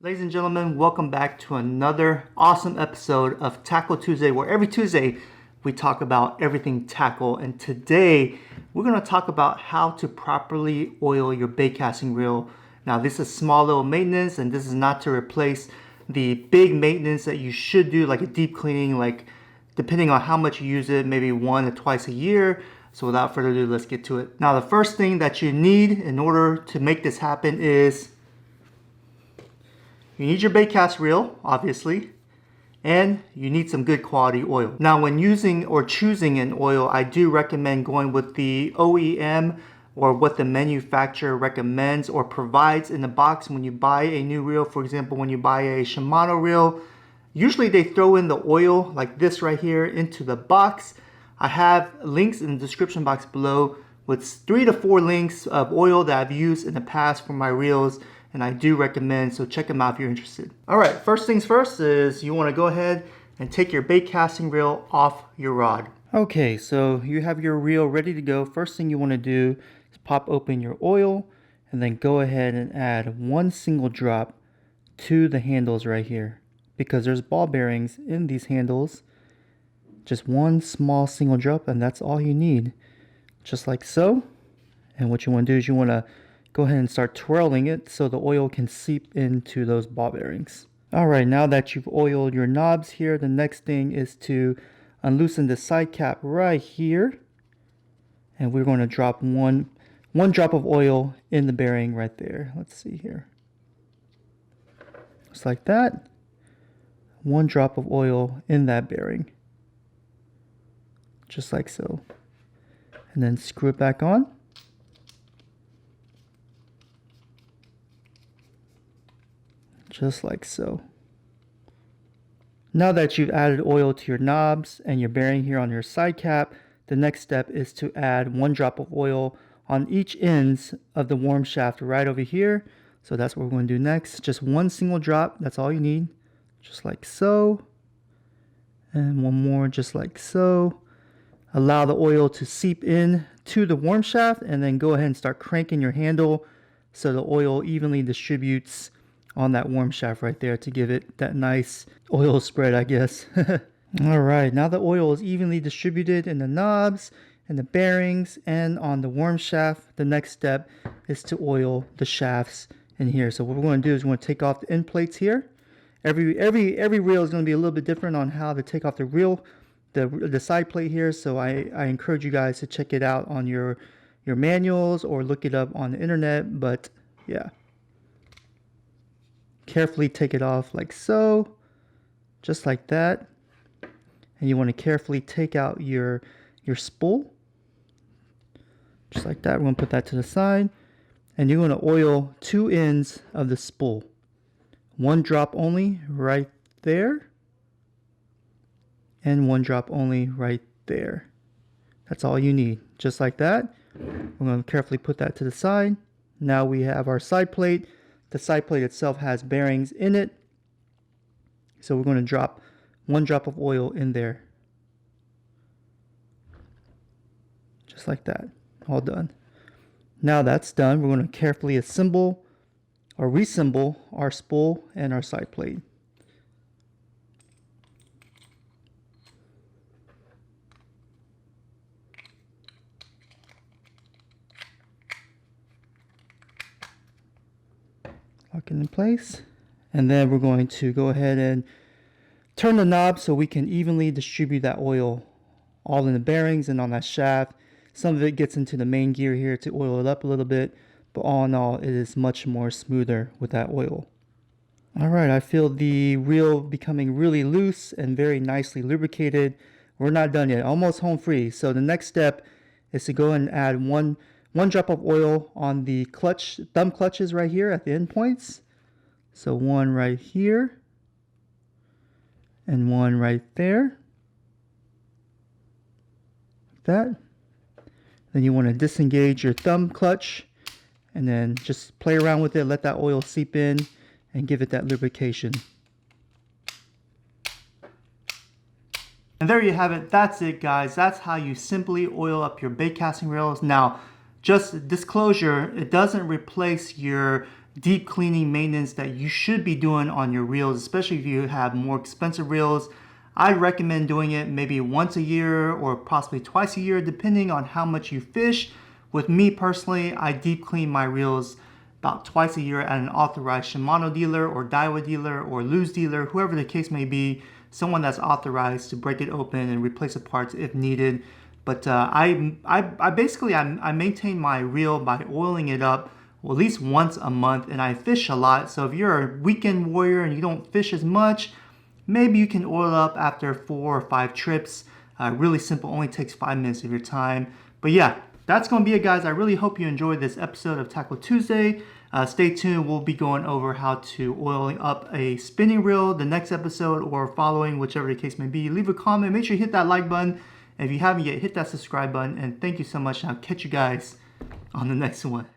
Ladies and gentlemen, welcome back to another awesome episode of Tackle Tuesday, where every Tuesday we talk about everything tackle. And today we're going to talk about how to properly oil your bait casting reel. Now, this is small little maintenance, and this is not to replace the big maintenance that you should do, like a deep cleaning, like depending on how much you use it, maybe 1 or twice a year. So without further ado, let's get to it. Now, the first thing that you need in order to make this happen is you need your bait cast reel, obviously, and you need some good quality oil. Now, when using or choosing an oil, I do recommend going with the OEM or what the manufacturer recommends or provides in the box when you buy a new reel. For example, when you buy a Shimano reel, usually they throw in the oil like this right here into the box. I have links in the description box below with 3 to 4 links of oil that I've used in the past for my reels, and I do recommend, so check them out if you're interested. All right, first things first is you want to go ahead and take your bait casting reel off your rod. Okay, so you have your reel ready to go. First thing you want to do is pop open your oil and then go ahead and add 1 single drop to the handles right here, because there's ball bearings in these handles. Just 1 small single drop, and that's all you need, just like so. And what you want to do is you want to go ahead and start twirling it so the oil can seep into those ball bearings. All right, now that you've oiled your knobs here, the next thing is to unloosen the side cap right here, and we're going to drop one drop of oil in the bearing right there. Let's see here, just like that. 1 drop of oil in that bearing, just like so, and then screw it back on. Just like so. Now that you've added oil to your knobs and your bearing here on your side cap, the next step is to add 1 drop of oil on each ends of the worm shaft right over here. So that's what we're going to do next. Just 1 single drop, that's all you need. Just like so. And 1 more, just like so. Allow the oil to seep in to the worm shaft, and then go ahead and start cranking your handle so the oil evenly distributes on that worm shaft right there to give it that nice oil spread, I guess. All right, now the oil is evenly distributed in the knobs and the bearings and on the worm shaft. The next step is to oil the shafts in here. So what we're going to do is we're going to take off the end plates here. Every reel is going to be a little bit different on how to take off the reel, the side plate here. So I encourage you guys to check it out on your manuals or look it up on the internet. But yeah, carefully take it off like so, just like that. And you want to carefully take out your spool, just like that. We're going to put that to the side, and you're going to oil 2 ends of the spool. 1 drop only right there, and 1 drop only right there. That's all you need, just like that. We're going to carefully put that to the side. Now we have our side plate. The side plate itself has bearings in it, so we're going to drop 1 drop of oil in there, just like that. All done. Now that's done, we're going to carefully assemble or reassemble our spool and our side plate. Lock it in place, and then we're going to go ahead and turn the knob so we can evenly distribute that oil all in the bearings and on that shaft. Some of it gets into the main gear here to oil it up a little bit, but all in all, it is much more smoother with that oil. All right, I feel the reel becoming really loose and very nicely lubricated. We're not done yet, almost home free. So the next step is to go and add one drop of oil on the thumb clutches right here at the end points. So 1 right here and 1 right there, like that. Then you want to disengage your thumb clutch and then just play around with it, let that oil seep in and give it that lubrication. And there you have it. That's it, guys. That's how you simply oil up your bait casting reels. Now, just disclosure, it doesn't replace your deep cleaning maintenance that you should be doing on your reels, especially if you have more expensive reels. I'd recommend doing it maybe once a year or possibly twice a year, depending on how much you fish. With me personally, I deep clean my reels about twice a year at an authorized Shimano dealer or Daiwa dealer or Lew's dealer, whoever the case may be, someone that's authorized to break it open and replace the parts if needed. But I basically maintain my reel by oiling it up at least once a month, and I fish a lot. So if you're a weekend warrior and you don't fish as much, maybe you can oil up after 4 or 5 trips. Really simple, only takes 5 minutes of your time. But yeah, that's going to be it, guys. I really hope you enjoyed this episode of Tackle Tuesday. Stay tuned. We'll be going over how to oil up a spinning reel the next episode or following, whichever the case may be. Leave a comment. Make sure you hit that like button. And if you haven't yet, hit that subscribe button. And thank you so much. And I'll catch you guys on the next one.